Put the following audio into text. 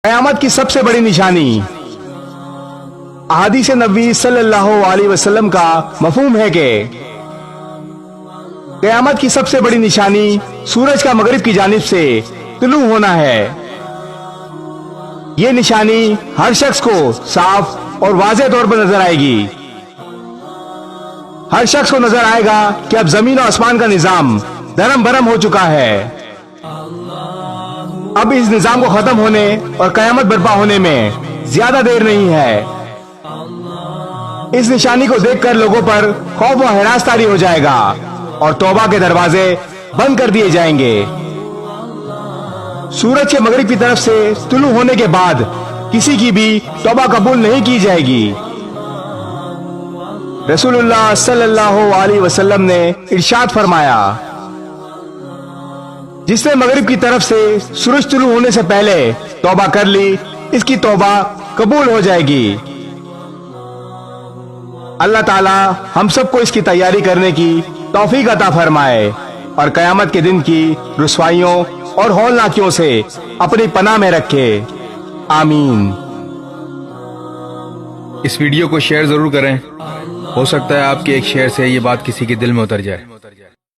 क़यामत की सबसे बड़ी निशानी। अहादीस नबी सल्लल्लाहु अलैहि वसल्लम का मफहूम है कि क़यामत की सबसे बड़ी निशानी सूरज का मगरिब की जानिब से तुलू होना है। ये निशानी हर शख्स को साफ और वाज़ेह तौर पर नजर आएगी। हर शख्स को नजर आएगा कि अब जमीन और आसमान का निजाम धर्म भरम हो चुका है। अब इस निजाम को खत्म होने और कयामत बर्पा होने में ज्यादा देर नहीं है। इस निशानी को देखकर लोगों पर खौफ व हिरास तारी हो जाएगा और तौबा के दरवाजे बंद कर दिए जाएंगे। सूरज के मगरिब की तरफ से तुलू होने के बाद किसी की भी तौबा कबूल नहीं की जाएगी। रसूलुल्लाह सल्लल्लाहु अलैहि वसल्लम ने इरशाद फरमाया, जिसने मगरिब की तरफ से सूरज तुलू होने से पहले तौबा कर ली, इसकी तौबा कबूल हो जाएगी। अल्लाह ताला हम सबको इसकी तैयारी करने की तौफीक अता फरमाए और कयामत के दिन की रुसवाइयों और हौलनाकियों से अपनी पनाह में रखे। आमीन। इस वीडियो को शेयर जरूर करें। हो सकता है आपके एक शेयर से ये बात किसी के दिल में उतर जाए।